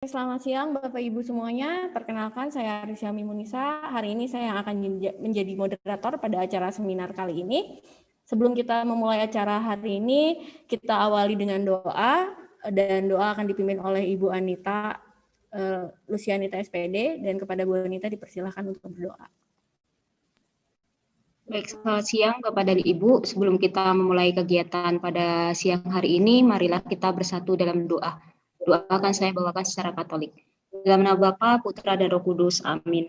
Selamat siang Bapak Ibu semuanya. Perkenalkan saya Risyami Munisa. Hari ini saya yang akan menjadi moderator pada acara seminar kali ini. Sebelum kita memulai acara hari ini, kita awali dengan doa dan doa akan dipimpin oleh Ibu Anita Lucianita SPD, dan kepada Bu Anita dipersilahkan untuk berdoa. Baik, selamat siang Bapak dan Ibu. Sebelum kita memulai kegiatan pada siang hari ini, marilah kita bersatu dalam doa. Doa akan saya bawakan secara Katolik. Dalam nama Bapa, Putra, dan Roh Kudus. Amin.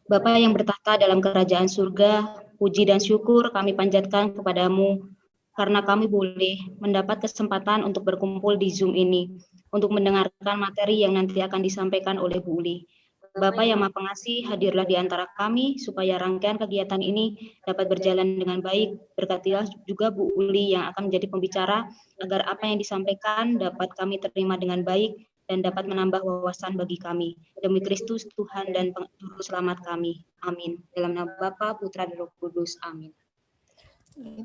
Bapa yang bertahta dalam kerajaan surga, puji dan syukur kami panjatkan kepadamu karena kami boleh mendapat kesempatan untuk berkumpul di Zoom ini untuk mendengarkan materi yang nanti akan disampaikan oleh Bu Uli. Bapak yang Maha Pengasih, hadirlah di antara kami supaya rangkaian kegiatan ini dapat berjalan dengan baik. Berkatilah juga Bu Uli yang akan menjadi pembicara agar apa yang disampaikan dapat kami terima dengan baik dan dapat menambah wawasan bagi kami. Demi Kristus, Tuhan dan Juru Selamat kami. Amin. Dalam nama Bapa, Putra, dan Roh Kudus. Amin.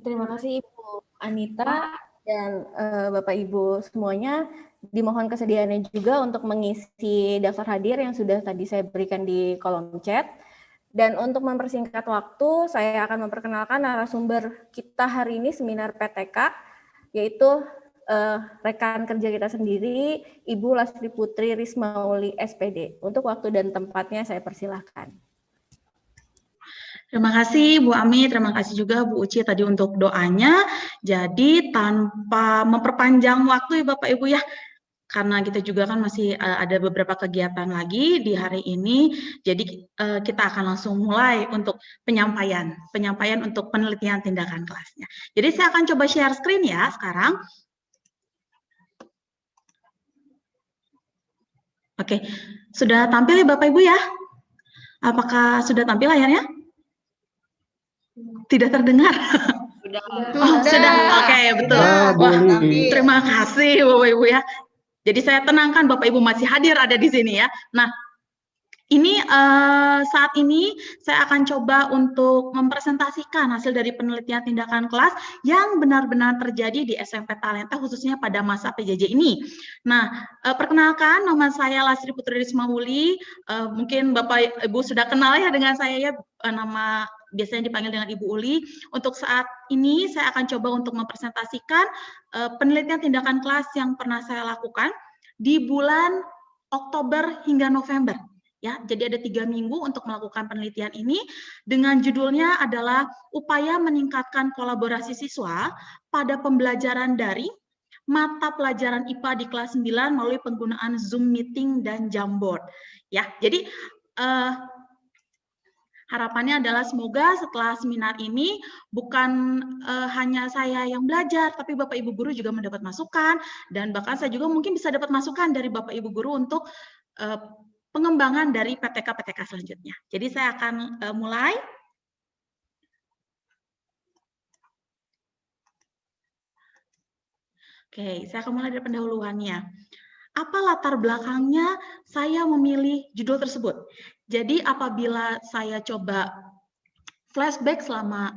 Terima kasih Ibu Anita dan Bapak Ibu semuanya. Dimohon kesediaannya juga untuk mengisi daftar hadir yang sudah tadi saya berikan di kolom chat. Dan untuk mempersingkat waktu, saya akan memperkenalkan narasumber kita hari ini seminar PTK, yaitu rekan kerja kita sendiri, Ibu Lasri Putri Rismauli SPD. Untuk waktu dan tempatnya saya persilahkan. Terima kasih Bu Ami, terima kasih juga Bu Uci tadi untuk doanya. Jadi tanpa memperpanjang waktu ya Bapak Ibu ya, karena kita juga kan masih ada beberapa kegiatan lagi di hari ini, jadi kita akan langsung mulai untuk penyampaian untuk penelitian tindakan kelasnya. Jadi saya akan coba share screen ya sekarang. Oke, sudah tampil ya Bapak Ibu ya? Apakah sudah tampil layarnya? Tidak terdengar. Sudah. Oke, betul. Wah, terima kasih Bapak Ibu ya. Jadi saya tenangkan Bapak Ibu masih hadir ada di sini ya. Nah, ini saat ini saya akan coba untuk mempresentasikan hasil dari penelitian tindakan kelas yang benar-benar terjadi di SMP Talenta khususnya pada masa PJJ ini. Nah, perkenalkan nama saya Lasri Putri Rismauli. Mungkin Bapak Ibu sudah kenal ya dengan saya ya, nama biasanya dipanggil dengan Ibu Uli. Untuk saat ini saya akan coba untuk mempresentasikan penelitian tindakan kelas yang pernah saya lakukan di bulan Oktober hingga November. Ya, jadi ada 3 minggu untuk melakukan penelitian ini dengan judulnya adalah upaya meningkatkan kolaborasi siswa pada pembelajaran daring mata pelajaran IPA di kelas 9 melalui penggunaan Zoom meeting dan Jamboard. Ya, jadi harapannya adalah semoga setelah seminar ini bukan hanya saya yang belajar, tapi Bapak Ibu guru juga mendapat masukan, dan bahkan saya juga mungkin bisa dapat masukan dari Bapak Ibu guru untuk pengembangan dari PTK-PTK selanjutnya. Jadi saya akan mulai. Oke, saya akan mulai dari pendahuluannya. Apa latar belakangnya saya memilih judul tersebut? Jadi apabila saya coba flashback selama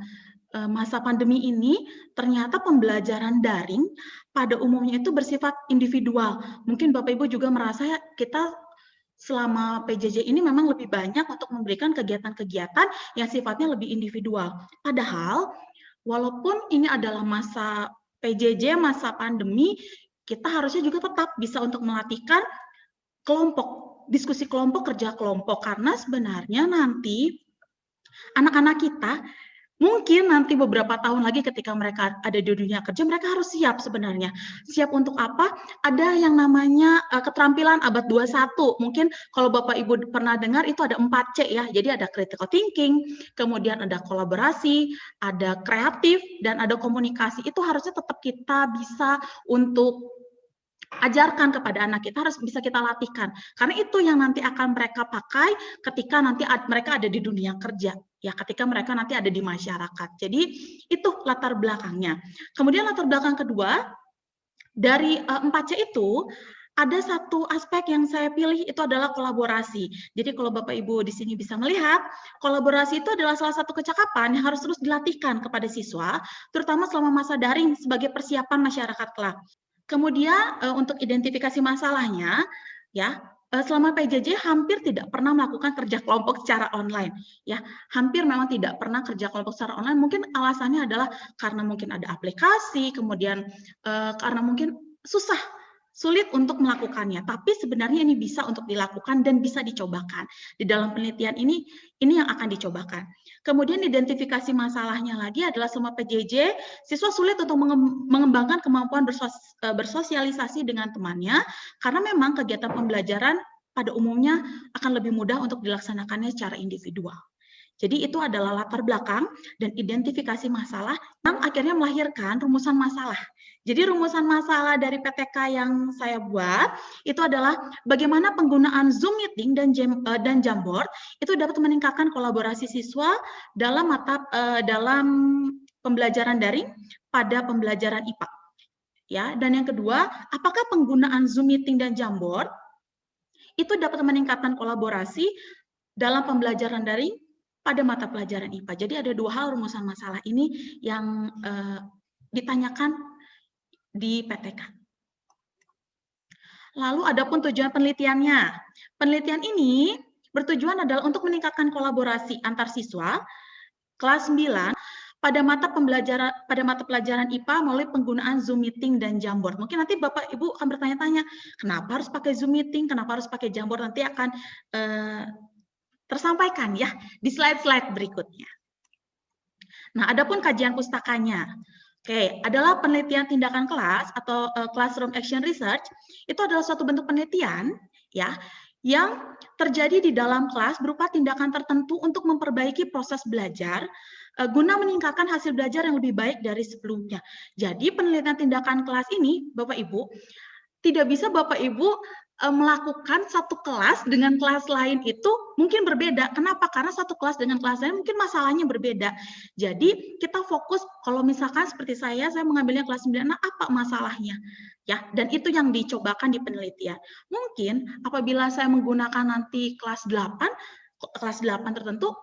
masa pandemi ini, ternyata pembelajaran daring pada umumnya itu bersifat individual. Mungkin Bapak Ibu juga merasa kita selama PJJ ini memang lebih banyak untuk memberikan kegiatan-kegiatan yang sifatnya lebih individual. Padahal, walaupun ini adalah masa PJJ, masa pandemi, kita harusnya juga tetap bisa untuk melatihkan kelompok, diskusi kelompok, kerja kelompok. Karena sebenarnya nanti anak-anak kita mungkin nanti beberapa tahun lagi ketika mereka ada di dunia kerja, mereka harus siap sebenarnya. Siap untuk apa? Ada yang namanya keterampilan abad 21. Mungkin kalau Bapak Ibu pernah dengar itu ada 4C ya. Jadi ada critical thinking, kemudian ada kolaborasi, ada kreatif, dan ada komunikasi. Itu harusnya tetap kita bisa untuk ajarkan kepada anak kita, harus bisa kita latihkan. Karena itu yang nanti akan mereka pakai ketika nanti mereka ada di dunia kerja. Ya, ketika mereka nanti ada di masyarakat. Jadi itu latar belakangnya. Kemudian latar belakang kedua, dari 4C itu ada satu aspek yang saya pilih, itu adalah kolaborasi. Jadi kalau Bapak Ibu di sini bisa melihat, kolaborasi itu adalah salah satu kecakapan yang harus terus dilatihkan kepada siswa, terutama selama masa daring sebagai persiapan masyarakat kelak. Kemudian untuk identifikasi masalahnya, ya selama PJJ hampir tidak pernah melakukan kerja kelompok secara online. Ya, hampir memang tidak pernah kerja kelompok secara online. Mungkin alasannya adalah karena mungkin ada aplikasi, kemudian karena mungkin sulit untuk melakukannya. Tapi sebenarnya ini bisa untuk dilakukan dan bisa dicobakan. Di dalam penelitian ini yang akan dicobakan. Kemudian identifikasi masalahnya lagi adalah selama PJJ, siswa sulit untuk mengembangkan kemampuan bersosialisasi dengan temannya, karena memang kegiatan pembelajaran pada umumnya akan lebih mudah untuk dilaksanakannya secara individual. Jadi itu adalah latar belakang dan identifikasi masalah yang akhirnya melahirkan rumusan masalah. Jadi rumusan masalah dari PTK yang saya buat itu adalah bagaimana penggunaan Zoom meeting dan Jamboard itu dapat meningkatkan kolaborasi siswa dalam pembelajaran daring pada pembelajaran IPA. Ya, dan yang kedua, apakah penggunaan Zoom meeting dan Jamboard itu dapat meningkatkan kolaborasi dalam pembelajaran daring pada mata pelajaran IPA. Jadi ada dua hal rumusan masalah ini yang ditanyakan di PTK. Lalu adapun tujuan penelitiannya. Penelitian ini bertujuan adalah untuk meningkatkan kolaborasi antar siswa kelas 9 pada mata pelajaran IPA melalui penggunaan Zoom meeting dan Jamboard. Mungkin nanti Bapak Ibu akan bertanya-tanya, kenapa harus pakai Zoom meeting, kenapa harus pakai Jamboard? Nanti akan tersampaikan ya di slide-slide berikutnya. Nah, adapun kajian pustakanya. Oke, adalah penelitian tindakan kelas atau classroom action research. Itu adalah suatu bentuk penelitian ya yang terjadi di dalam kelas berupa tindakan tertentu untuk memperbaiki proses belajar guna meningkatkan hasil belajar yang lebih baik dari sebelumnya. Jadi penelitian tindakan kelas ini, Bapak Ibu, tidak bisa Bapak Ibu melakukan satu kelas dengan kelas lain itu mungkin berbeda. Kenapa? Karena satu kelas dengan kelas lain mungkin masalahnya berbeda. Jadi kita fokus, kalau misalkan seperti saya mengambilnya kelas 9, nah apa masalahnya? Ya, dan itu yang dicobakan di penelitian. Mungkin apabila saya menggunakan nanti kelas 8 tertentu,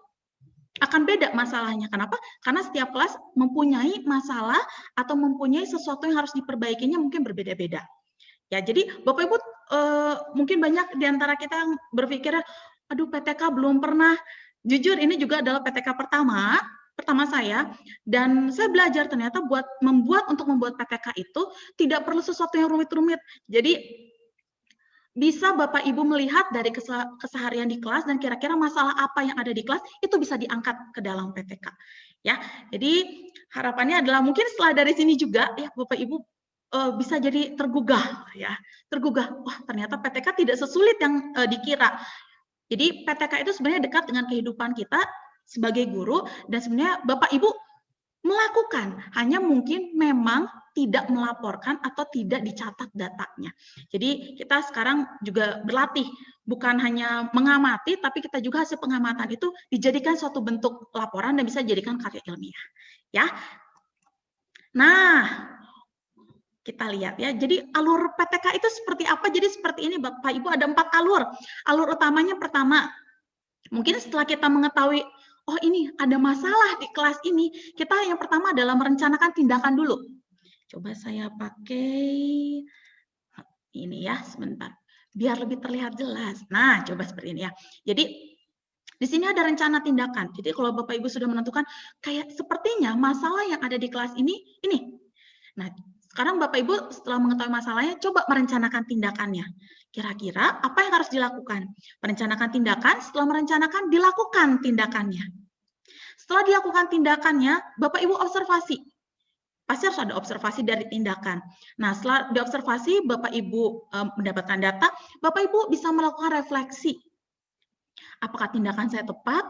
akan beda masalahnya. Kenapa? Karena setiap kelas mempunyai masalah atau mempunyai sesuatu yang harus diperbaikinya mungkin berbeda-beda. Ya, jadi Bapak Ibu mungkin banyak di antara kita yang berpikir, aduh PTK belum pernah. Jujur ini juga adalah PTK pertama saya, dan saya belajar ternyata untuk membuat PTK itu tidak perlu sesuatu yang rumit-rumit. Jadi bisa Bapak Ibu melihat dari keseharian di kelas dan kira-kira masalah apa yang ada di kelas itu bisa diangkat ke dalam PTK. Ya, jadi harapannya adalah mungkin setelah dari sini juga ya Bapak Ibu bisa jadi tergugah ya, wah ternyata PTK tidak sesulit yang dikira. Jadi PTK itu sebenarnya dekat dengan kehidupan kita sebagai guru, dan sebenarnya Bapak Ibu melakukan, hanya mungkin memang tidak melaporkan atau tidak dicatat datanya. Jadi kita sekarang juga berlatih, bukan hanya mengamati, tapi kita juga hasil pengamatan itu dijadikan suatu bentuk laporan dan bisa dijadikan karya ilmiah. Ya. Nah, kita lihat ya, jadi alur PTK itu seperti apa? Jadi seperti ini Bapak Ibu, ada 4 alur. Alur utamanya pertama, mungkin setelah kita mengetahui, oh ini ada masalah di kelas ini, kita yang pertama adalah merencanakan tindakan dulu. Coba saya pakai ini ya, sebentar, biar lebih terlihat jelas. Nah, coba seperti ini ya. Jadi di sini ada rencana tindakan. Jadi kalau Bapak Ibu sudah menentukan, kayak sepertinya masalah yang ada di kelas ini. Nah, sekarang Bapak Ibu setelah mengetahui masalahnya, coba merencanakan tindakannya. Kira-kira apa yang harus dilakukan? Merencanakan tindakan, setelah merencanakan, dilakukan tindakannya. Setelah dilakukan tindakannya, Bapak Ibu observasi. Pasti harus ada observasi dari tindakan. Nah, setelah diobservasi, Bapak Ibu mendapatkan data, Bapak Ibu bisa melakukan refleksi. Apakah tindakan saya tepat?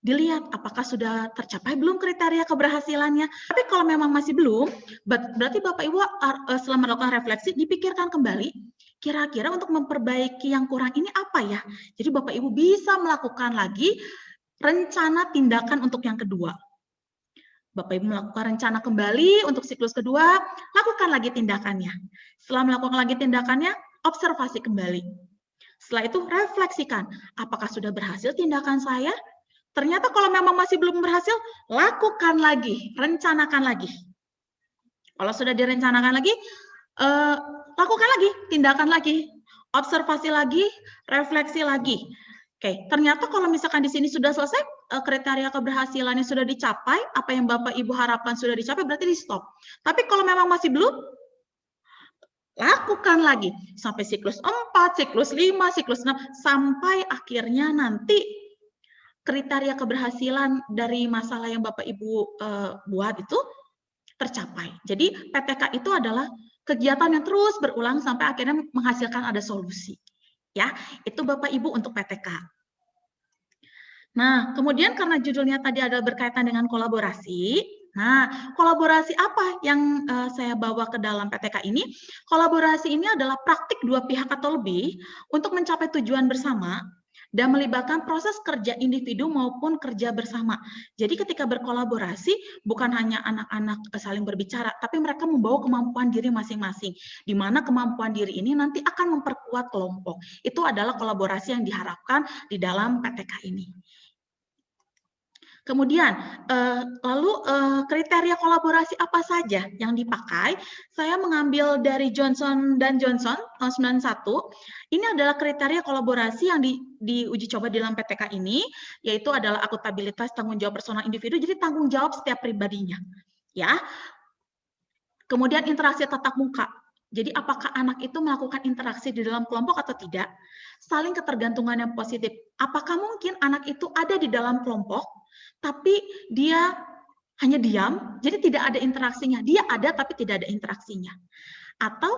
Dilihat apakah sudah tercapai belum kriteria keberhasilannya. Tapi kalau memang masih belum, berarti Bapak Ibu setelah melakukan refleksi dipikirkan kembali, kira-kira untuk memperbaiki yang kurang ini apa ya? Jadi Bapak Ibu bisa melakukan lagi rencana tindakan untuk yang kedua. Bapak Ibu melakukan rencana kembali untuk siklus kedua, lakukan lagi tindakannya. Setelah melakukan lagi tindakannya, observasi kembali. Setelah itu refleksikan, apakah sudah berhasil tindakan saya? Ternyata kalau memang masih belum berhasil, lakukan lagi, rencanakan lagi. Kalau sudah direncanakan lagi, lakukan lagi, tindakan lagi, observasi lagi, refleksi lagi. Oke, ternyata kalau misalkan di sini sudah selesai, kriteria keberhasilannya sudah dicapai, apa yang Bapak Ibu harapkan sudah dicapai, berarti di stop. Tapi kalau memang masih belum, lakukan lagi sampai siklus 4, siklus 5, siklus 6, sampai akhirnya nanti kriteria keberhasilan dari masalah yang Bapak Ibu buat itu tercapai. Jadi PTK itu adalah kegiatan yang terus berulang sampai akhirnya menghasilkan ada solusi. Ya, itu Bapak Ibu untuk PTK. Nah, kemudian karena judulnya tadi adalah berkaitan dengan kolaborasi, nah, kolaborasi apa yang saya bawa ke dalam PTK ini? Kolaborasi ini adalah praktik dua pihak atau lebih untuk mencapai tujuan bersama dan melibatkan proses kerja individu maupun kerja bersama. Jadi ketika berkolaborasi, bukan hanya anak-anak saling berbicara, tapi mereka membawa kemampuan diri masing-masing, di mana kemampuan diri ini nanti akan memperkuat kelompok. Itu adalah kolaborasi yang diharapkan di dalam PTK ini. Kemudian, lalu kriteria kolaborasi apa saja yang dipakai? Saya mengambil dari Johnson dan Johnson tahun 91. Ini adalah kriteria kolaborasi yang diuji coba di dalam PTK ini, yaitu adalah akuntabilitas, tanggung jawab personal individu, jadi tanggung jawab setiap pribadinya. Ya. Kemudian interaksi tatap muka. Jadi apakah anak itu melakukan interaksi di dalam kelompok atau tidak? Saling ketergantungan yang positif. Apakah mungkin anak itu ada di dalam kelompok, tapi dia hanya diam, jadi tidak ada interaksinya. Dia ada, tapi tidak ada interaksinya. Atau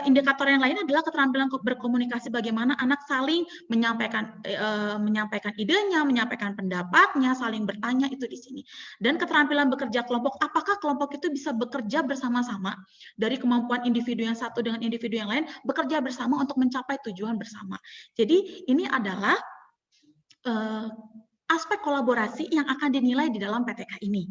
indikator yang lain adalah keterampilan berkomunikasi, bagaimana anak saling menyampaikan idenya, menyampaikan pendapatnya, saling bertanya, itu di sini. Dan keterampilan bekerja kelompok, apakah kelompok itu bisa bekerja bersama-sama dari kemampuan individu yang satu dengan individu yang lain, bekerja bersama untuk mencapai tujuan bersama. Jadi ini adalah aspek kolaborasi yang akan dinilai di dalam PTK ini.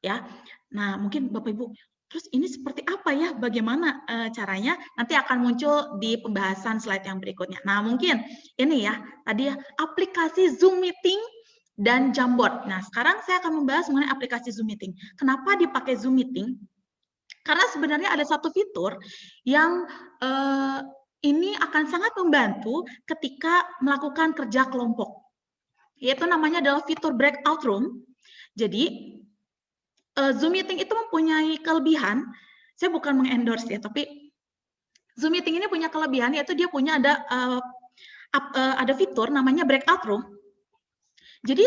Ya, nah mungkin Bapak Ibu, terus ini seperti apa ya? Bagaimana caranya? Nanti akan muncul di pembahasan slide yang berikutnya. Nah mungkin ini ya, tadi ya, aplikasi Zoom Meeting dan Jamboard. Nah sekarang saya akan membahas mengenai aplikasi Zoom Meeting. Kenapa dipakai Zoom Meeting? Karena sebenarnya ada satu fitur yang ini akan sangat membantu ketika melakukan kerja kelompok. Yaitu namanya adalah fitur breakout room. Jadi Zoom Meeting itu mempunyai kelebihan, saya bukan mengendorse ya, tapi Zoom Meeting ini punya kelebihan, yaitu dia punya ada fitur namanya breakout room. Jadi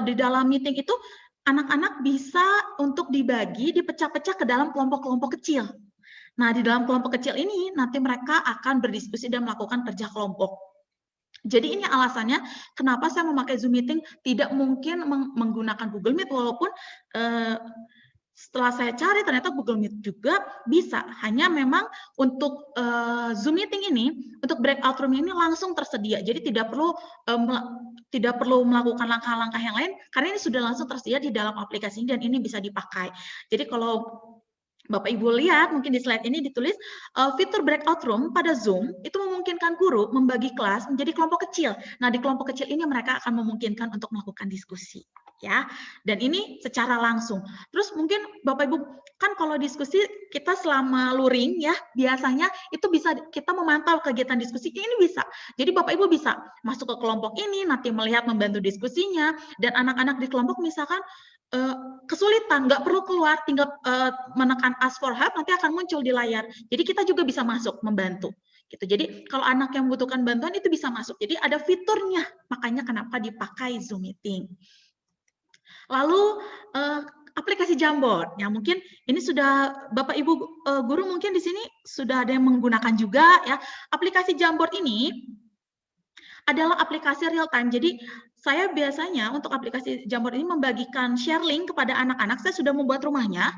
di dalam meeting itu anak-anak bisa untuk dibagi, dipecah-pecah ke dalam kelompok-kelompok kecil. Nah, di dalam kelompok kecil ini nanti mereka akan berdiskusi dan melakukan kerja kelompok. Jadi ini alasannya kenapa saya memakai Zoom Meeting, tidak mungkin menggunakan Google Meet, walaupun setelah saya cari ternyata Google Meet juga bisa. Hanya memang untuk Zoom Meeting ini, untuk breakout room ini langsung tersedia. Jadi tidak perlu melakukan langkah-langkah yang lain, karena ini sudah langsung tersedia di dalam aplikasi ini dan ini bisa dipakai. Jadi kalau Bapak Ibu lihat, mungkin di slide ini ditulis fitur breakout room pada Zoom itu memungkinkan guru membagi kelas menjadi kelompok kecil. Nah, di kelompok kecil ini mereka akan memungkinkan untuk melakukan diskusi, ya. Dan ini secara langsung. Terus mungkin Bapak Ibu kan kalau diskusi kita selama luring ya, biasanya itu bisa kita memantau kegiatan diskusi ini bisa. Jadi Bapak Ibu bisa masuk ke kelompok ini, nanti melihat, membantu diskusinya, dan anak-anak di kelompok misalkan kesulitan, nggak perlu keluar, tinggal menekan ask for help, nanti akan muncul di layar. Jadi kita juga bisa masuk membantu. Gitu. Jadi kalau anak yang membutuhkan bantuan itu bisa masuk. Jadi ada fiturnya, makanya kenapa dipakai Zoom Meeting. Lalu aplikasi Jamboard, ya mungkin ini sudah Bapak Ibu guru mungkin di sini sudah ada yang menggunakan juga ya. Aplikasi Jamboard ini adalah aplikasi real time. Jadi saya biasanya untuk aplikasi Jamboard ini membagikan share link kepada anak-anak. Saya sudah membuat rumahnya,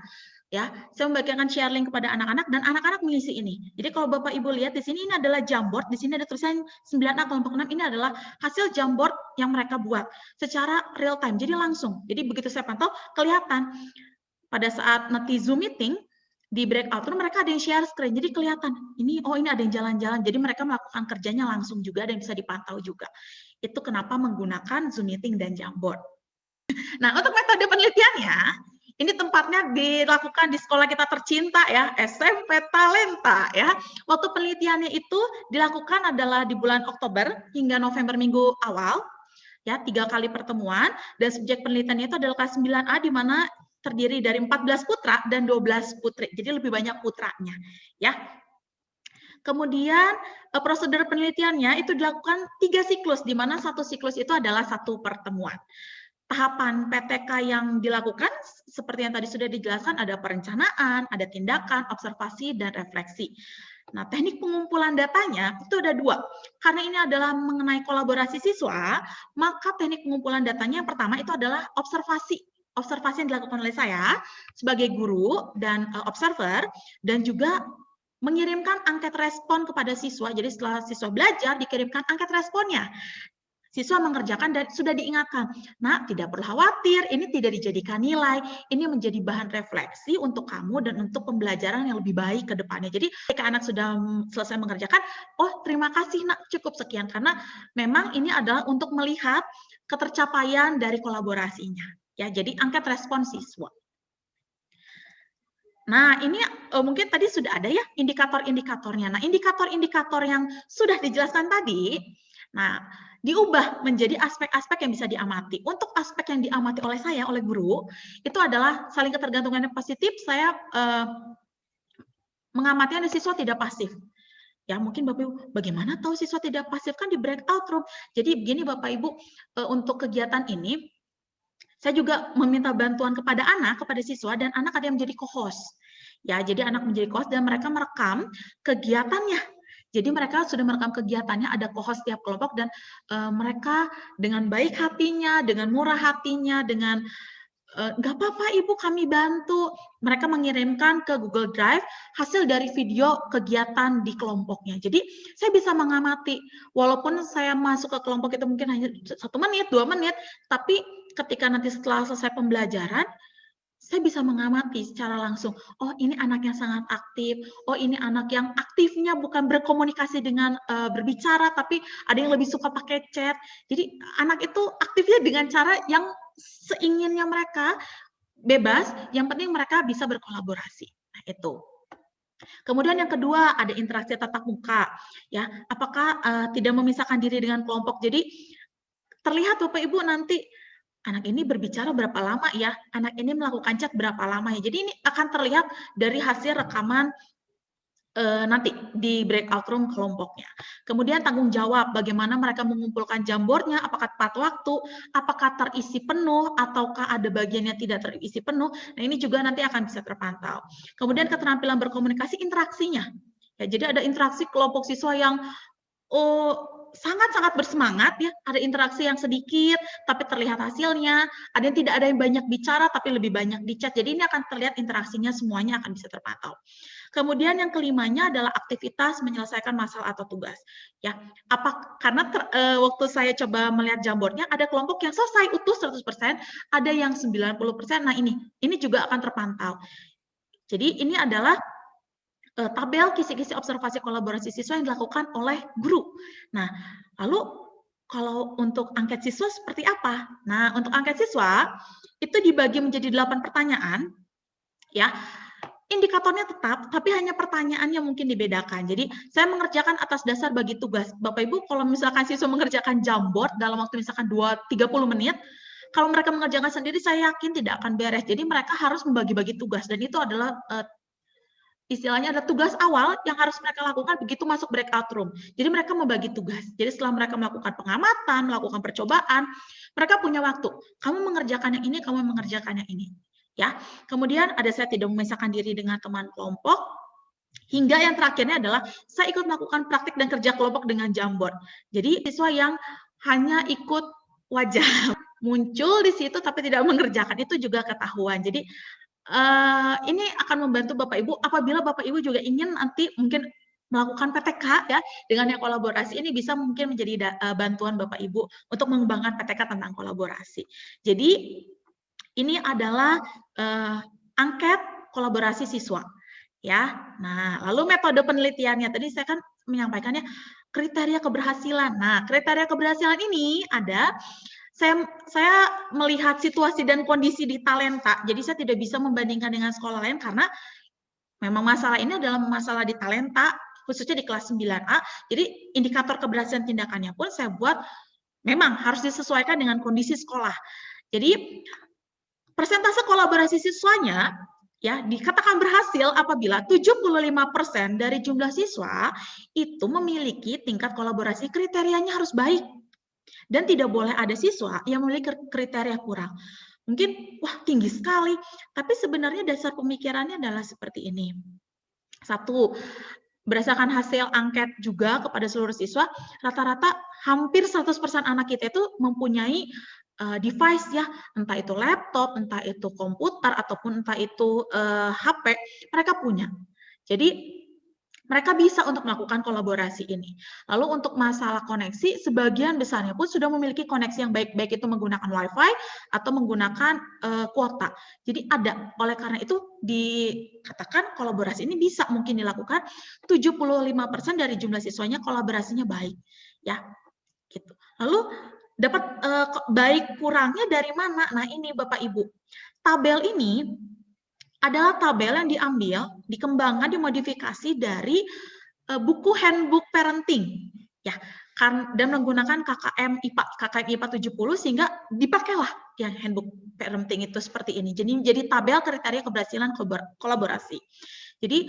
ya. Saya membagikan share link kepada anak-anak dan anak-anak mengisi ini. Jadi kalau Bapak Ibu lihat di sini ini adalah Jamboard. Di sini ada tulisan 9A kelompok 6. Ini adalah hasil Jamboard yang mereka buat secara real time. Jadi langsung. Jadi begitu saya pantau kelihatan pada saat nanti Zoom Meeting di breakout room mereka ada yang share screen, jadi kelihatan ini, oh ini ada yang jalan-jalan, jadi mereka melakukan kerjanya langsung juga dan bisa dipantau juga. Itu kenapa menggunakan Zoom Meeting dan Jamboard. Nah, untuk metode penelitiannya Ini tempatnya dilakukan di sekolah kita tercinta ya, SMP Talenta ya. Waktu penelitiannya itu dilakukan adalah di bulan Oktober hingga November minggu awal, ya 3 kali pertemuan, dan subjek penelitiannya itu adalah kelas 9A di mana terdiri dari 14 putra dan 12 putri. Jadi lebih banyak putranya ya. Kemudian prosedur penelitiannya itu dilakukan 3 siklus, di mana 1 siklus itu adalah 1 pertemuan. Tahapan PTK yang dilakukan seperti yang tadi sudah dijelaskan, ada perencanaan, ada tindakan, observasi, dan refleksi. Nah, teknik pengumpulan datanya itu ada 2. Karena ini adalah mengenai kolaborasi siswa, maka teknik pengumpulan datanya yang pertama itu adalah observasi. Observasi yang dilakukan oleh saya sebagai guru dan observer, dan juga mengirimkan angket respon kepada siswa. Jadi setelah siswa belajar, dikirimkan angket responnya. Siswa mengerjakan dan sudah diingatkan, nah tidak perlu khawatir, ini tidak dijadikan nilai, ini menjadi bahan refleksi untuk kamu dan untuk pembelajaran yang lebih baik ke depannya. Jadi ketika anak sudah selesai mengerjakan, oh terima kasih nak, cukup sekian. Karena memang ini adalah untuk melihat ketercapaian dari kolaborasinya. Ya, jadi angket respon siswa. Nah, ini mungkin tadi sudah ada ya indikator-indikatornya. Nah, indikator-indikator yang sudah dijelaskan tadi, nah, diubah menjadi aspek-aspek yang bisa diamati. Untuk aspek yang diamati oleh saya, oleh guru, itu adalah saling ketergantungan yang positif. Saya mengamati ada siswa tidak pasif. Ya, mungkin Bapak Ibu, bagaimana tahu siswa tidak pasif? Kan di breakout room. Jadi begini Bapak Ibu, untuk kegiatan ini, saya juga meminta bantuan kepada siswa, dan anak ada yang menjadi co-host. Ya, jadi anak menjadi co-host dan mereka merekam kegiatannya. Jadi mereka sudah merekam kegiatannya, ada co-host tiap kelompok, dan mereka dengan baik hatinya, dengan murah hatinya, dengan nggak apa-apa Ibu, kami bantu. Mereka mengirimkan ke Google Drive hasil dari video kegiatan di kelompoknya. Jadi saya bisa mengamati, walaupun saya masuk ke kelompok itu mungkin hanya 1 menit, 2 menit, tapi ketika nanti setelah selesai pembelajaran, saya bisa mengamati secara langsung, oh ini anak yang sangat aktif, oh ini anak yang aktifnya bukan berkomunikasi dengan berbicara, tapi ada yang lebih suka pakai chat. Jadi anak itu aktifnya dengan cara yang seinginnya mereka, bebas, yang penting mereka bisa berkolaborasi. Nah, itu. Kemudian yang kedua, ada interaksi tatap muka. Ya, apakah tidak memisahkan diri dengan kelompok. Jadi terlihat Bapak Ibu nanti, anak ini berbicara berapa lama ya, anak ini melakukan chat berapa lama ya. Jadi ini akan terlihat dari hasil rekaman nanti di breakout room kelompoknya. Kemudian tanggung jawab, bagaimana mereka mengumpulkan jambornya, apakah tepat waktu, apakah terisi penuh, ataukah ada bagian yang tidak terisi penuh. Nah, ini juga nanti akan bisa terpantau. Kemudian keterampilan berkomunikasi, interaksinya. Ya, jadi ada interaksi kelompok siswa yang sangat-sangat bersemangat ya, ada interaksi yang sedikit tapi terlihat hasilnya, ada yang tidak ada yang banyak bicara tapi lebih banyak di chat. Jadi ini akan terlihat interaksinya semuanya akan bisa terpantau. Kemudian yang kelimanya adalah aktivitas menyelesaikan masalah atau tugas. Ya, karena waktu saya coba melihat jambornya, ada kelompok yang selesai utuh 100%, ada yang 90%. Nah, ini juga akan terpantau. Jadi ini adalah tabel kisi-kisi observasi kolaborasi siswa yang dilakukan oleh guru. Nah, lalu kalau untuk angket siswa seperti apa? Nah, untuk angket siswa itu dibagi menjadi 8 pertanyaan, ya. Indikatornya tetap, tapi hanya pertanyaannya mungkin dibedakan. Jadi, saya mengerjakan atas dasar bagi tugas. Bapak Ibu, kalau misalkan siswa mengerjakan jamboard dalam waktu misalkan 30 menit, kalau mereka mengerjakan sendiri, saya yakin tidak akan beres. Jadi, mereka harus membagi-bagi tugas, dan itu adalah istilahnya ada tugas awal yang harus mereka lakukan begitu masuk breakout room. Jadi mereka membagi tugas. Jadi setelah mereka melakukan pengamatan, melakukan percobaan, mereka punya waktu. Kamu mengerjakan yang ini, kamu mengerjakan yang ini. Ya. Kemudian ada saya tidak memisahkan diri dengan teman kelompok. Hingga yang terakhirnya adalah saya ikut melakukan praktik dan kerja kelompok dengan Jamboard. Jadi siswa yang hanya ikut wajah muncul di situ tapi tidak mengerjakan itu juga ketahuan. Jadi ini akan membantu Bapak Ibu apabila Bapak Ibu juga ingin nanti mungkin melakukan PTK ya dengan yang kolaborasi, ini bisa mungkin menjadi bantuan Bapak Ibu untuk mengembangkan PTK tentang kolaborasi. Jadi ini adalah angket kolaborasi siswa ya. Nah, lalu metode penelitiannya tadi saya kan menyampaikannya kriteria keberhasilan. Nah, kriteria keberhasilan ini ada Saya melihat situasi dan kondisi di Talenta, jadi saya tidak bisa membandingkan dengan sekolah lain karena memang masalah ini adalah masalah di Talenta, khususnya di kelas 9A. Jadi indikator keberhasilan tindakannya pun saya buat memang harus disesuaikan dengan kondisi sekolah. Jadi persentase kolaborasi siswanya ya dikatakan berhasil apabila 75% dari jumlah siswa itu memiliki tingkat kolaborasi, kriterianya harus baik. Dan tidak boleh ada siswa yang memiliki kriteria kurang. Mungkin, wah tinggi sekali, tapi sebenarnya dasar pemikirannya adalah seperti ini. Satu, berdasarkan hasil angket juga kepada seluruh siswa, rata-rata hampir 100% anak kita itu mempunyai device ya, entah itu laptop, entah itu komputer, ataupun entah itu HP, mereka punya. Jadi mereka bisa untuk melakukan kolaborasi ini. Lalu untuk masalah koneksi, sebagian besarnya pun sudah memiliki koneksi yang baik, baik itu menggunakan WiFi atau menggunakan kuota. Jadi ada, oleh karena itu dikatakan kolaborasi ini bisa mungkin dilakukan 75% dari jumlah siswanya kolaborasinya baik, ya. Gitu. Lalu dapat baik kurangnya dari mana? Nah ini Bapak Ibu, tabel ini adalah tabel yang diambil, dikembangkan, dimodifikasi dari buku handbook parenting, ya, dan menggunakan KKM IPA 70 sehingga dipakailah yang handbook parenting itu seperti ini. Jadi tabel kriteria keberhasilan kolaborasi. Jadi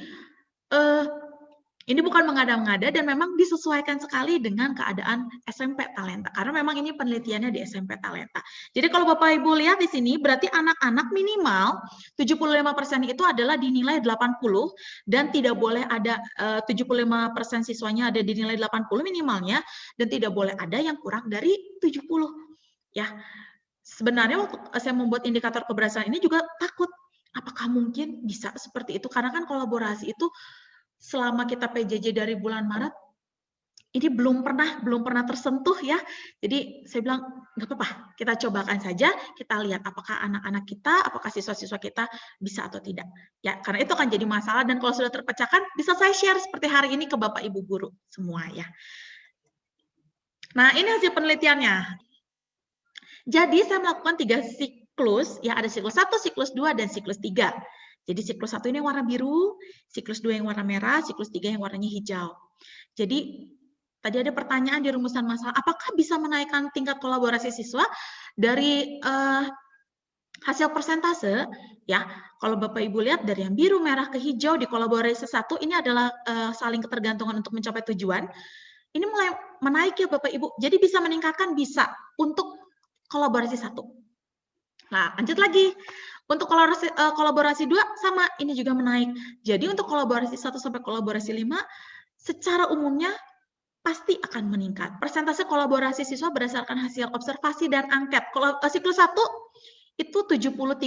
ini bukan mengada-ngada dan memang disesuaikan sekali dengan keadaan SMP Talenta karena memang ini penelitiannya di SMP Talenta. Jadi kalau Bapak Ibu lihat di sini berarti anak-anak minimal 75% itu adalah dinilai 80 dan tidak boleh ada 75% siswanya ada dinilai 80 minimalnya dan tidak boleh ada yang kurang dari 70. Ya. Sebenarnya waktu saya membuat indikator keberhasilan ini juga takut apakah mungkin bisa seperti itu karena kan kolaborasi itu selama kita PJJ dari bulan Maret, ini belum pernah tersentuh ya. Jadi saya bilang nggak apa-apa, kita cobakan saja, kita lihat apakah anak-anak kita, apakah siswa-siswa kita bisa atau tidak. Ya, karena itu akan jadi masalah dan kalau sudah terpecahkan bisa saya share seperti hari ini ke Bapak Ibu guru semua ya. Nah, ini hasil penelitiannya. Jadi saya melakukan 3 siklus, ya ada siklus 1, siklus 2 dan siklus 3. Jadi siklus 1 ini yang warna biru, siklus 2 yang warna merah, siklus 3 yang warnanya hijau. Jadi tadi ada pertanyaan di rumusan masalah, apakah bisa menaikkan tingkat kolaborasi siswa dari hasil persentase? Ya, kalau Bapak Ibu lihat dari yang biru, merah ke hijau di kolaborasi 1 ini adalah saling ketergantungan untuk mencapai tujuan. Ini mulai menaik ya Bapak Ibu. Jadi bisa meningkatkan bisa untuk kolaborasi 1. Nah, lanjut lagi. Untuk kolaborasi 2 sama, ini juga menaik. Jadi untuk kolaborasi 1 sampai kolaborasi 5 secara umumnya pasti akan meningkat. Persentase kolaborasi siswa berdasarkan hasil observasi dan angket. Kalau siklus 1 itu 73,4%.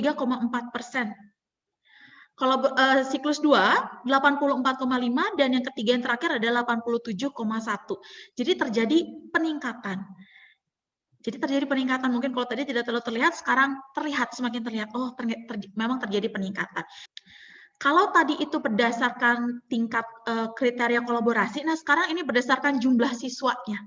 Kalau siklus 2 84,5 dan yang ketiga yang terakhir adalah 87,1. Jadi terjadi peningkatan. Jadi terjadi peningkatan, mungkin kalau tadi tidak terlalu terlihat, sekarang terlihat, semakin terlihat, oh memang terjadi peningkatan. Kalau tadi itu berdasarkan tingkat kriteria kolaborasi, nah sekarang ini berdasarkan jumlah siswanya.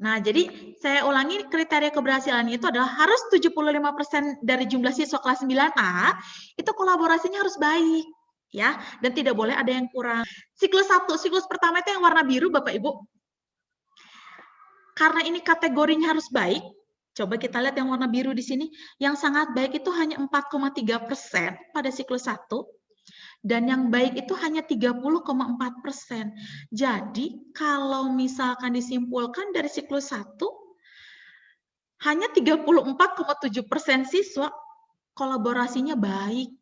Nah, jadi saya ulangi kriteria keberhasilan itu adalah harus 75% dari jumlah siswa kelas 9A, itu kolaborasinya harus baik, ya, dan tidak boleh ada yang kurang. Siklus 1, siklus pertama itu yang warna biru, Bapak Ibu. Karena ini kategorinya harus baik, coba kita lihat yang warna biru di sini, yang sangat baik itu hanya 4,3% pada siklus 1, dan yang baik itu hanya 30,4%. Jadi, kalau misalkan disimpulkan dari siklus 1, hanya 34,7% siswa kolaborasinya baik.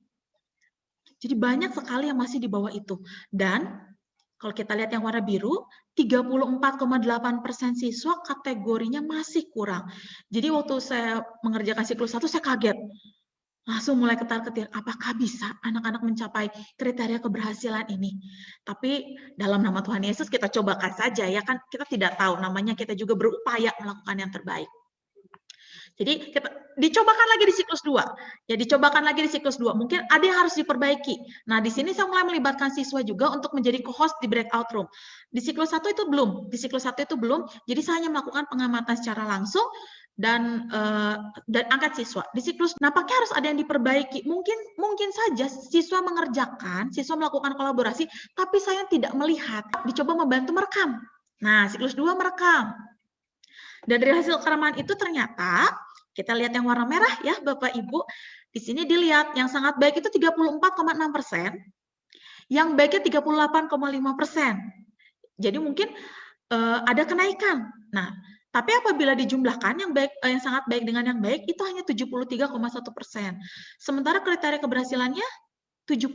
Jadi banyak sekali yang masih di bawah itu. Dan kalau kita lihat yang warna biru, 34,8% siswa kategorinya masih kurang. Jadi waktu saya mengerjakan siklus 1, saya kaget. Langsung mulai ketar-ketir, apakah bisa anak-anak mencapai kriteria keberhasilan ini? Tapi dalam nama Tuhan Yesus kita cobakan saja, ya kan? Kita tidak tahu, namanya kita juga berupaya melakukan yang terbaik. Jadi dicobakan lagi di siklus 2. Ya, dicobakan lagi di siklus 2. Mungkin ada yang harus diperbaiki. Nah, di sini saya mulai melibatkan siswa juga untuk menjadi co-host di breakout room. Di siklus 1 itu belum. Di siklus 1 itu belum. Jadi saya hanya melakukan pengamatan secara langsung dan angkat siswa. Di siklus nampaknya harus ada yang diperbaiki. Mungkin saja siswa melakukan kolaborasi, tapi saya tidak melihat. Dicoba membantu merekam. Nah, siklus 2 merekam. Dan dari hasil rekaman itu ternyata kita lihat yang warna merah ya, Bapak Ibu. Di sini dilihat yang sangat baik itu 34,6%, yang baiknya 38,5%. Jadi mungkin ada kenaikan. Nah, tapi apabila dijumlahkan yang sangat baik dengan yang baik itu hanya 73,1%. Sementara kriteria keberhasilannya 75.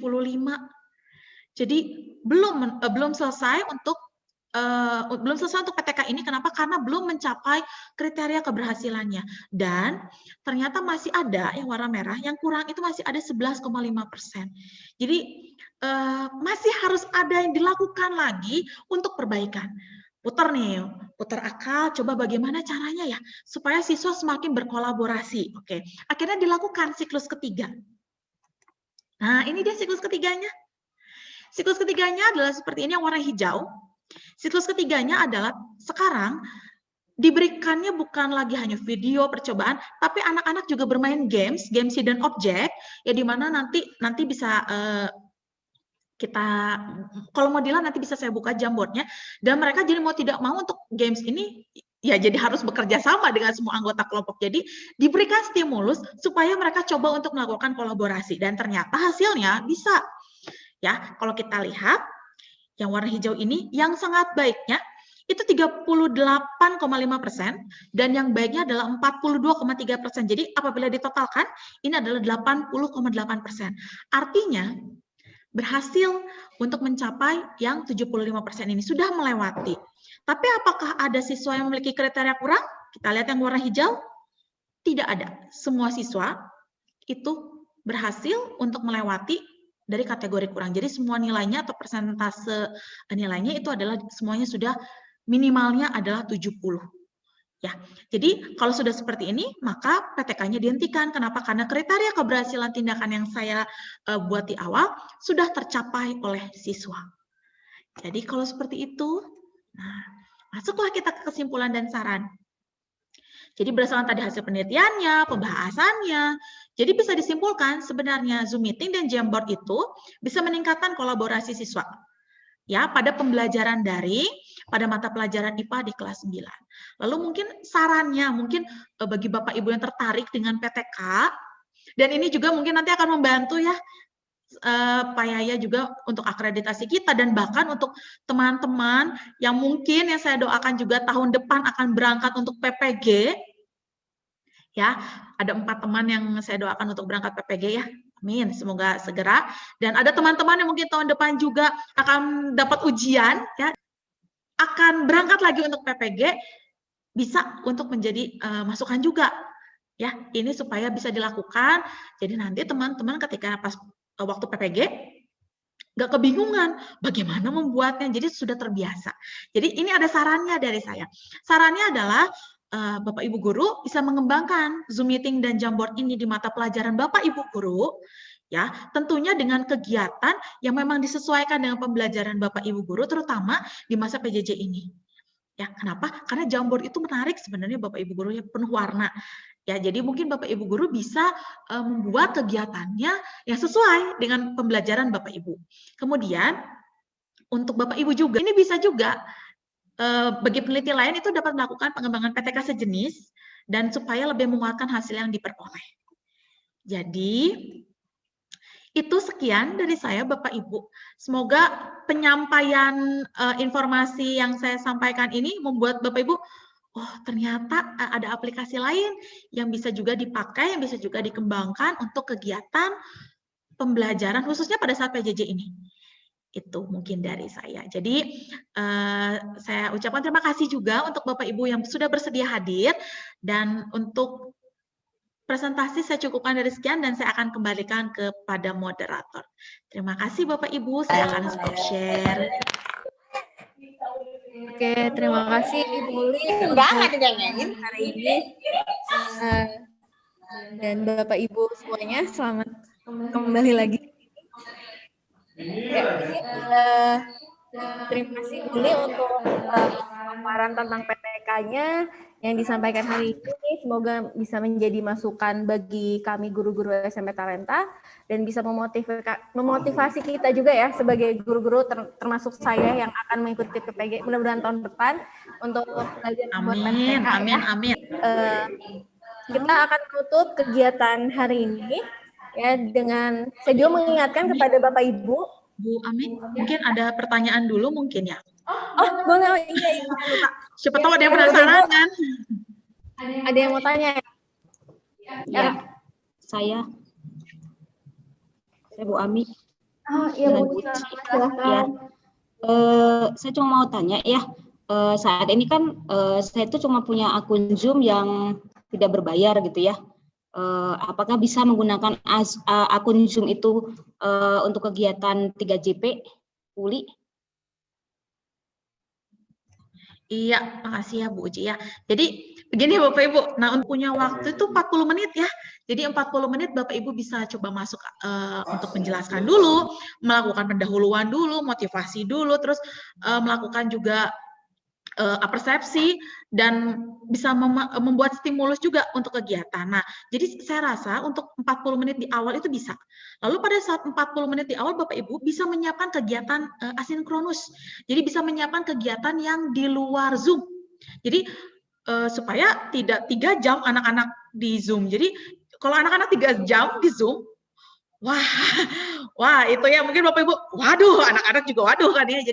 Jadi belum selesai untuk PTK ini. Kenapa? Karena belum mencapai kriteria keberhasilannya. Dan ternyata masih ada yang warna merah, yang kurang itu masih ada 11,5%. Jadi masih harus ada yang dilakukan lagi untuk perbaikan. Putar akal, coba bagaimana caranya ya supaya siswa semakin berkolaborasi. Oke, akhirnya dilakukan siklus ketiga. Nah, ini dia siklus ketiganya. Siklus ketiganya adalah seperti ini yang warna hijau. Siklus ketiganya adalah sekarang diberikannya bukan lagi hanya video percobaan, tapi anak-anak juga bermain games hidden object, ya di mana nanti bisa kita, kalau mau dilihat nanti bisa saya buka Jamboardnya, dan mereka jadi mau tidak mau untuk games ini ya jadi harus bekerja sama dengan semua anggota kelompok. Jadi diberikan stimulus supaya mereka coba untuk melakukan kolaborasi, dan ternyata hasilnya bisa. Ya, kalau kita lihat yang warna hijau ini, yang sangat baiknya itu 38,5% dan yang baiknya adalah 42,3%. Jadi apabila ditotalkan ini adalah 80,8%. Artinya berhasil untuk mencapai yang 75% ini, sudah melewati. Tapi apakah ada siswa yang memiliki kriteria kurang? Kita lihat yang warna hijau. Tidak ada. Semua siswa itu berhasil untuk melewati dari kategori kurang. Jadi semua nilainya atau persentase nilainya itu adalah semuanya sudah minimalnya adalah 70. Ya, jadi kalau sudah seperti ini, maka PTK-nya dihentikan. Kenapa? Karena kriteria keberhasilan tindakan yang saya buat di awal sudah tercapai oleh siswa. Jadi kalau seperti itu, nah, masuklah kita ke kesimpulan dan saran. Jadi berdasarkan tadi hasil penelitiannya, pembahasannya, jadi bisa disimpulkan sebenarnya Zoom meeting dan Jamboard itu bisa meningkatkan kolaborasi siswa. Ya, pada pembelajaran daring, pada mata pelajaran IPA di kelas 9. Lalu mungkin sarannya, mungkin bagi Bapak Ibu yang tertarik dengan PTK, dan ini juga mungkin nanti akan membantu ya, Pak Yaya juga untuk akreditasi kita, dan bahkan untuk teman-teman yang mungkin yang saya doakan juga tahun depan akan berangkat untuk PPG, ya, ada 4 teman yang saya doakan untuk berangkat PPG ya. Amin, semoga segera. Dan ada teman-teman yang mungkin tahun depan juga akan dapat ujian, ya, akan berangkat lagi untuk PPG, bisa untuk menjadi masukan juga. Ya, ini supaya bisa dilakukan. Jadi nanti teman-teman ketika pas waktu PPG nggak kebingungan bagaimana membuatnya, jadi sudah terbiasa. Jadi ini ada sarannya dari saya. Sarannya adalah Bapak Ibu Guru bisa mengembangkan Zoom meeting dan Jamboard ini di mata pelajaran Bapak Ibu Guru, ya, tentunya dengan kegiatan yang memang disesuaikan dengan pembelajaran Bapak Ibu Guru, terutama di masa PJJ ini. Ya, kenapa? Karena Jamboard itu menarik sebenarnya Bapak Ibu Guru, ya, penuh warna. Ya, jadi mungkin Bapak Ibu Guru bisa membuat kegiatannya yang sesuai dengan pembelajaran Bapak Ibu. Kemudian untuk Bapak Ibu juga, ini bisa juga bagi peneliti lain itu dapat melakukan pengembangan PTK sejenis dan supaya lebih menguatkan hasil yang diperoleh. Jadi itu sekian dari saya Bapak Ibu. Semoga penyampaian informasi yang saya sampaikan ini membuat Bapak Ibu, oh ternyata ada aplikasi lain yang bisa juga dipakai, yang bisa juga dikembangkan untuk kegiatan pembelajaran khususnya pada saat PJJ ini. Itu mungkin dari saya. Jadi saya ucapkan terima kasih juga untuk Bapak Ibu yang sudah bersedia hadir, dan untuk presentasi saya cukupkan dari sekian dan saya akan kembalikan kepada moderator. Terima kasih Bapak Ibu, saya akan stop share. Oke, terima kasih Ibu Uli untuk hari ini. Dan Bapak Ibu semuanya, selamat kembali lagi. Ya, ini adalah Terima kasih Buli untuk paparan tentang PPK-nya yang disampaikan hari ini. Semoga bisa menjadi masukan bagi kami guru-guru SMP Talenta dan bisa memotivasi kita juga ya sebagai guru-guru termasuk saya yang akan mengikuti PPG mudah-mudahan tahun depan untuk belajar membuat Amin, PPK amin, ya. amin. Kita akan tutup kegiatan hari ini ya dengan saya juga mengingatkan kepada Bapak Ibu. Bu Ami, mungkin ada pertanyaan dulu mungkin ya. Oh, boleh. Oh, iya. Lupa. Siapa tahu ada yang penasaran kan? Ada yang mau tanya? Ya, saya Bu Ami. Oh, iya Dan Bu, silahkan. Ya, saya cuma mau tanya ya, saat ini kan saya itu cuma punya akun Zoom yang tidak berbayar gitu ya. Apakah bisa menggunakan akun Zoom itu untuk kegiatan 3JP, Uli? Iya, makasih ya Bu Uci ya. Jadi begini Bapak Ibu, nah untuk punya waktu itu 40 menit ya. Jadi 40 menit Bapak Ibu bisa coba masuk untuk menjelaskan dulu, melakukan pendahuluan dulu, motivasi dulu, terus melakukan juga persepsi dan bisa membuat stimulus juga untuk kegiatan. Nah, jadi saya rasa untuk 40 menit di awal itu bisa. Lalu pada saat 40 menit di awal Bapak Ibu bisa menyiapkan kegiatan asinkronus. Jadi bisa menyiapkan kegiatan yang di luar Zoom. Jadi supaya tidak 3 jam anak-anak di Zoom. Jadi kalau anak-anak 3 jam di Zoom, wah itu ya mungkin Bapak Ibu, waduh anak-anak juga waduh kan ya.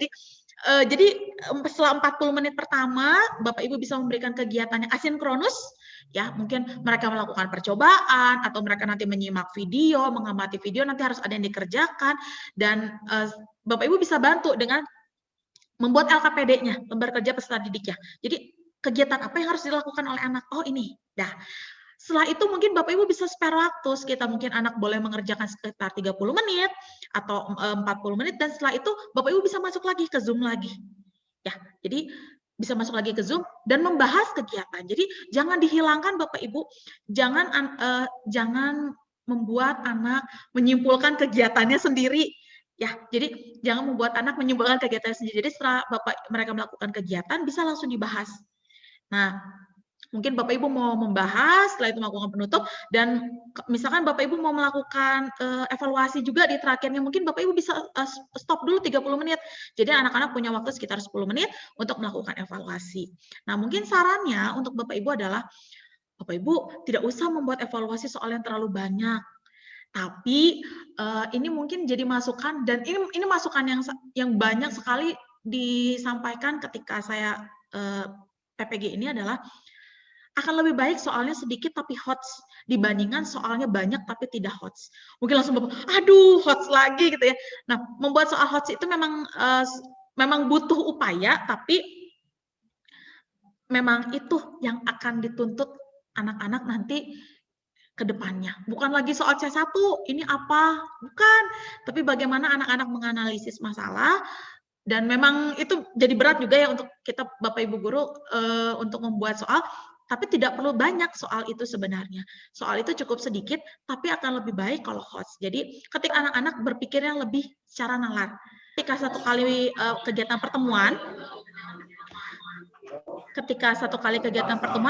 Jadi setelah 40 menit pertama, Bapak Ibu bisa memberikan kegiatan yang asinkronus, ya mungkin mereka melakukan percobaan, atau mereka nanti menyimak video, mengamati video, nanti harus ada yang dikerjakan, dan Bapak Ibu bisa bantu dengan membuat LKPD-nya, lembar kerja peserta didiknya. Jadi kegiatan apa yang harus dilakukan oleh anak? Oh ini, dah. Setelah itu mungkin Bapak Ibu bisa spare waktu, sekitar mungkin anak boleh mengerjakan sekitar 30 menit atau 40 menit, dan setelah itu Bapak Ibu bisa masuk lagi ke Zoom lagi. Ya, jadi bisa masuk lagi ke Zoom dan membahas kegiatan. Jadi jangan dihilangkan Bapak Ibu, jangan membuat anak menyimpulkan kegiatannya sendiri. Ya, jadi jangan membuat anak menyimpulkan kegiatannya sendiri. Jadi setelah mereka melakukan kegiatan bisa langsung dibahas. Nah, mungkin Bapak Ibu mau membahas, setelah itu melakukan penutup, dan misalkan Bapak Ibu mau melakukan evaluasi juga di terakhirnya, mungkin Bapak Ibu bisa stop dulu 30 menit. Jadi anak-anak punya waktu sekitar 10 menit untuk melakukan evaluasi. Nah, mungkin sarannya untuk Bapak Ibu adalah, Bapak Ibu tidak usah membuat evaluasi soal yang terlalu banyak. Tapi ini mungkin jadi masukan, dan ini masukan yang banyak sekali disampaikan ketika saya PPG ini adalah, akan lebih baik soalnya sedikit tapi hots dibandingkan soalnya banyak tapi tidak hots. Mungkin langsung Bapak, aduh hots lagi gitu ya. Nah, membuat soal hots itu memang butuh upaya, tapi memang itu yang akan dituntut anak-anak nanti ke depannya. Bukan lagi soal C1, ini apa? Bukan. Tapi bagaimana anak-anak menganalisis masalah, dan memang itu jadi berat juga ya untuk kita Bapak Ibu guru untuk membuat soal, tapi tidak perlu banyak soal itu sebenarnya. Soal itu cukup sedikit, tapi akan lebih baik kalau hots. Jadi ketika anak-anak berpikirnya lebih secara nalar. Ketika satu kali kegiatan pertemuan,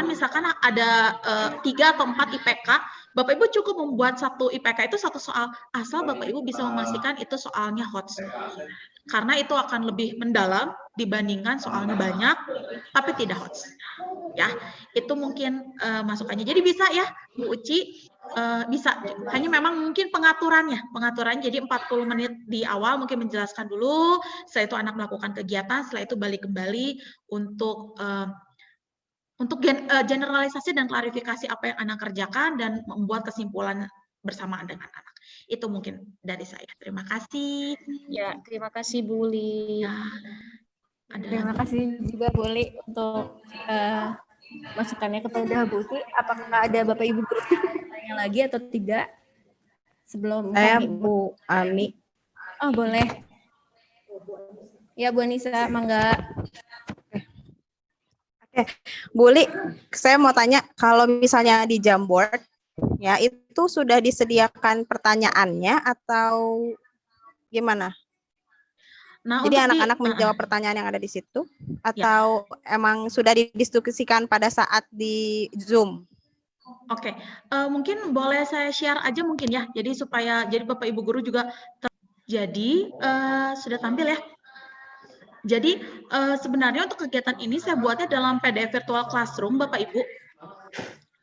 misalkan ada 3 atau 4 IPK, Bapak Ibu cukup membuat satu IPK itu satu soal, asal Bapak Ibu bisa memastikan itu soalnya hots. Karena itu akan lebih mendalam dibandingkan soalnya banyak tapi tidak hots. Ya, itu mungkin masukannya. Jadi bisa ya Bu Uci, bisa. Hanya memang mungkin pengaturannya jadi 40 menit di awal mungkin menjelaskan dulu, setelah itu anak melakukan kegiatan, setelah itu balik kembali untuk generalisasi dan klarifikasi apa yang anak kerjakan dan membuat kesimpulan bersamaan dengan anak. Itu mungkin dari saya. Terima kasih. Ya, terima kasih Bu Uli. Ya, terima kasih juga Bu Uli untuk masukannya kepada Bu Uci. Apakah ada Bapak Ibu guru yang tanya lagi atau tidak? Sebelum saya Bu Ami. Oh, boleh. Ya, Bu Anissa, mangga. Oke, Bu Uli, saya mau tanya, kalau misalnya di Jamboard, ya itu sudah disediakan pertanyaannya atau gimana? Nah, Jadi untuk anak-anak menjawab pertanyaan yang ada di situ atau emang sudah didiskusikan pada saat di Zoom? Oke, mungkin boleh saya share aja mungkin ya. Jadi supaya jadi Bapak Ibu guru juga jadi sudah tampil ya. Jadi sebenarnya untuk kegiatan ini saya buatnya dalam PDF Virtual Classroom, Bapak Ibu.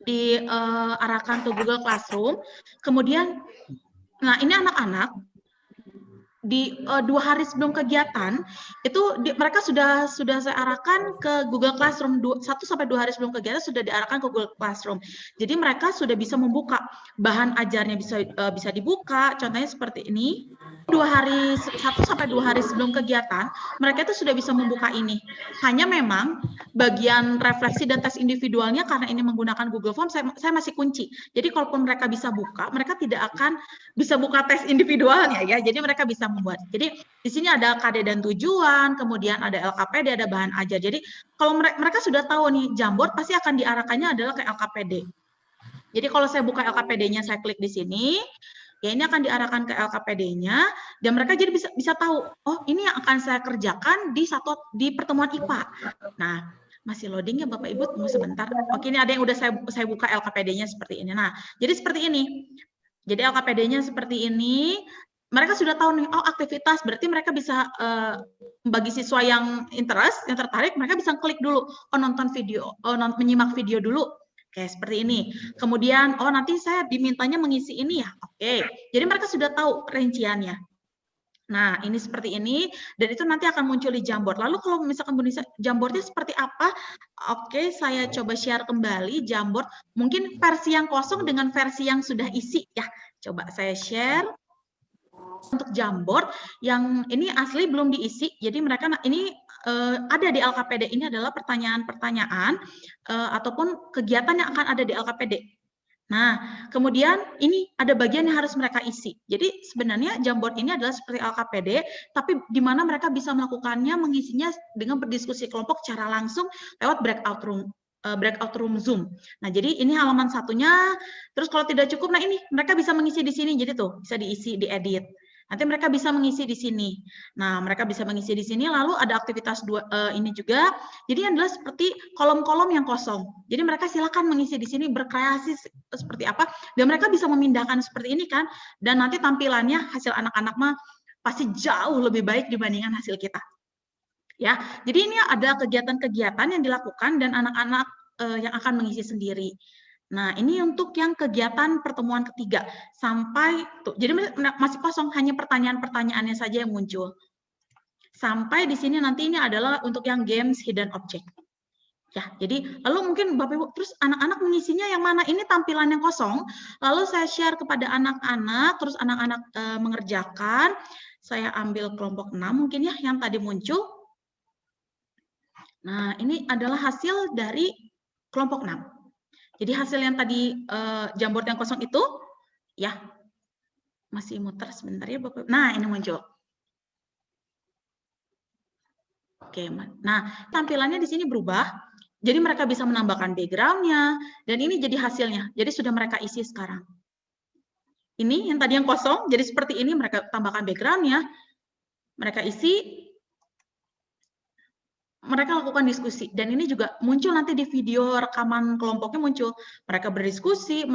Diarahkan ke Google Classroom. Kemudian, nah ini anak-anak di 2 hari sebelum kegiatan itu mereka sudah saya arahkan ke Google Classroom 1 sampai 2 hari sebelum kegiatan sudah diarahkan ke Google Classroom. Jadi mereka sudah bisa membuka bahan ajarnya bisa dibuka. Contohnya seperti ini. 1 sampai 2 hari sebelum kegiatan mereka itu sudah bisa membuka ini. Hanya memang bagian refleksi dan tes individualnya karena ini menggunakan Google Form saya masih kunci. Jadi kalaupun mereka bisa buka, mereka tidak akan bisa buka tes individualnya ya. Jadi mereka bisa membuat. Jadi di sini ada KD dan tujuan, kemudian ada LKPD, ada bahan ajar. Jadi kalau mereka sudah tahu nih Jamboard pasti akan diarahkannya adalah ke LKPD. Jadi kalau saya buka LKPD-nya, saya klik di sini, ya ini akan diarahkan ke LKPD-nya dan mereka jadi bisa tahu, oh ini yang akan saya kerjakan di pertemuan IPA. Nah, masih loading ya Bapak Ibu, tunggu sebentar. Oke, ini ada yang udah saya buka LKPD-nya seperti ini. Nah, jadi seperti ini. Jadi LKPD-nya seperti ini. Mereka sudah tahu nih, oh aktivitas, berarti mereka bisa bagi siswa yang interest, yang tertarik, mereka bisa klik dulu, oh nonton video, menyimak video dulu. Oke, seperti ini. Kemudian, oh nanti saya dimintanya mengisi ini ya. Oke, jadi mereka sudah tahu rinciannya. Nah, ini seperti ini, dan itu nanti akan muncul di Jamboard. Lalu kalau misalkan Bu Nisa, Jamboardnya seperti apa? Oke, saya coba share kembali Jamboard. Mungkin versi yang kosong dengan versi yang sudah isi ya. Coba saya share. Untuk Jamboard, yang ini asli belum diisi, jadi mereka ini ada di LKPD, ini adalah pertanyaan-pertanyaan ataupun kegiatan yang akan ada di LKPD. Nah, kemudian ini ada bagian yang harus mereka isi. Jadi sebenarnya Jamboard ini adalah seperti LKPD, tapi di mana mereka bisa melakukannya, mengisinya dengan berdiskusi kelompok secara langsung lewat breakout room Zoom. Nah, jadi ini halaman satunya. Terus kalau tidak cukup, nah ini mereka bisa mengisi di sini. Jadi tuh bisa diisi, diedit. Nanti mereka bisa mengisi di sini. Nah, mereka bisa mengisi di sini, lalu ada aktivitas ini juga. Jadi adalah seperti kolom-kolom yang kosong. Jadi mereka silakan mengisi di sini, berkreasi seperti apa, dan mereka bisa memindahkan seperti ini kan, dan nanti tampilannya hasil anak-anak mah pasti jauh lebih baik dibandingkan hasil kita. Ya, jadi ini ada kegiatan-kegiatan yang dilakukan dan anak-anak yang akan mengisi sendiri. Nah, ini untuk yang kegiatan pertemuan ketiga sampai tuh. Jadi masih kosong, hanya pertanyaan-pertanyaannya saja yang muncul. Sampai di sini nanti ini adalah untuk yang games hidden object. Ya, jadi lalu mungkin Bapak Ibu terus anak-anak mengisinya yang mana? Ini tampilan yang kosong. Lalu saya share kepada anak-anak, terus anak-anak mengerjakan. Saya ambil kelompok 6 mungkin ya yang tadi muncul. Nah, ini adalah hasil dari kelompok 6. Jadi hasil yang tadi Jamboard yang kosong itu, ya masih muter sebentar ya Bapak. Nah ini muncul. Oke, nah tampilannya di sini berubah. Jadi mereka bisa menambahkan backgroundnya dan ini jadi hasilnya. Jadi sudah mereka isi sekarang. Ini yang tadi yang kosong, jadi seperti ini mereka tambahkan backgroundnya, mereka isi. Mereka lakukan diskusi dan ini juga muncul nanti di video rekaman kelompoknya muncul mereka berdiskusi,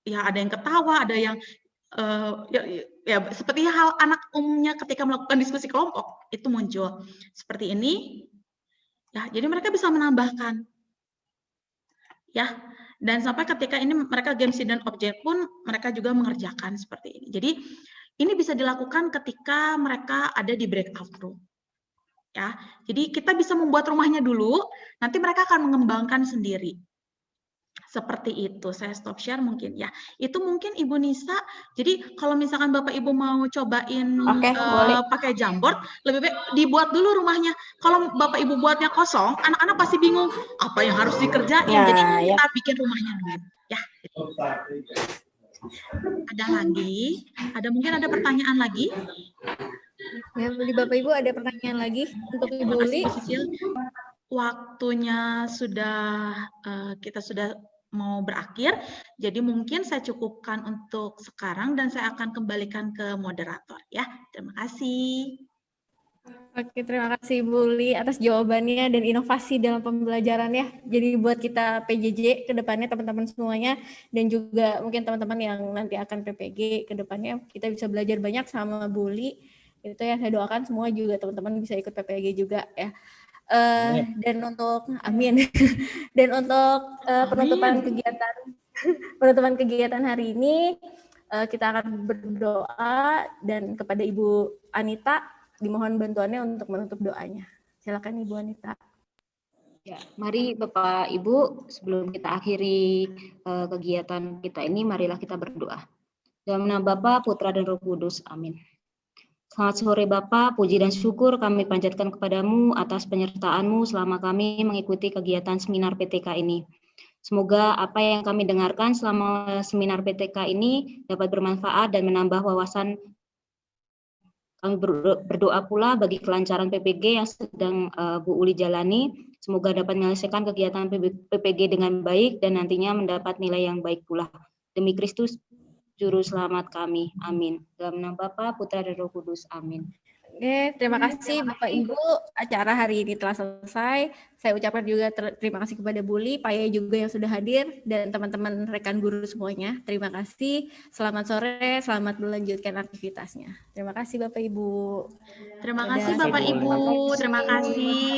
ya ada yang ketawa, ada yang ya seperti hal anak umumnya ketika melakukan diskusi kelompok itu muncul seperti ini ya. Jadi mereka bisa menambahkan ya, dan sampai ketika ini mereka games hidden object pun mereka juga mengerjakan seperti ini. Jadi ini bisa dilakukan ketika mereka ada di breakout room. Ya, jadi kita bisa membuat rumahnya dulu, nanti mereka akan mengembangkan sendiri. Seperti itu, saya stop share mungkin ya. Itu mungkin Ibu Nisa, jadi kalau misalkan Bapak Ibu mau cobain pakai Jamboard, lebih baik dibuat dulu rumahnya. Kalau Bapak Ibu buatnya kosong, anak-anak pasti bingung, apa yang harus dikerjain, jadi kita bikin rumahnya dulu. Ya. Ada lagi? Mungkin ada pertanyaan lagi? Ya, Bapak Ibu ada pertanyaan lagi untuk Ibu Uli. Waktunya sudah kita sudah mau berakhir. Jadi mungkin saya cukupkan untuk sekarang dan saya akan kembalikan ke moderator ya. Terima kasih. Oke, terima kasih Bu Li atas jawabannya dan inovasi dalam pembelajaran ya. Jadi buat kita PJJ ke depannya teman-teman semuanya dan juga mungkin teman-teman yang nanti akan PPG ke depannya kita bisa belajar banyak sama Bu Li. Itu ya saya doakan semua juga teman-teman bisa ikut PPG juga ya. Dan untuk amin. Dan untuk penutupan kegiatan hari ini kita akan berdoa dan kepada Ibu Anita dimohon bantuannya untuk menutup doanya. Silakan Ibu Anita. Ya, mari Bapak Ibu, sebelum kita akhiri kegiatan kita ini, marilah kita berdoa. Dalam nama Bapa, Putra dan Roh Kudus. Amin. Selamat sore Bapak, puji dan syukur kami panjatkan kepadamu atas penyertaan-Mu selama kami mengikuti kegiatan seminar PTK ini. Semoga apa yang kami dengarkan selama seminar PTK ini dapat bermanfaat dan menambah wawasan. Kami berdoa pula bagi kelancaran PPG yang sedang Bu Uli jalani. Semoga dapat menyelesaikan kegiatan PPG dengan baik dan nantinya mendapat nilai yang baik pula. Demi Kristus, Juru Selamat kami. Amin. Dalam nama Bapa, Putra dan Roh Kudus. Amin. Oke, terima kasih Bapak Ibu. Acara hari ini telah selesai. Saya ucapkan juga terima kasih kepada Bu Li, Pak Yai juga yang sudah hadir, dan teman-teman rekan guru semuanya. Terima kasih. Selamat sore, selamat melanjutkan aktivitasnya. Terima kasih Bapak Ibu. Terima kasih Bapak Ibu. Terima kasih.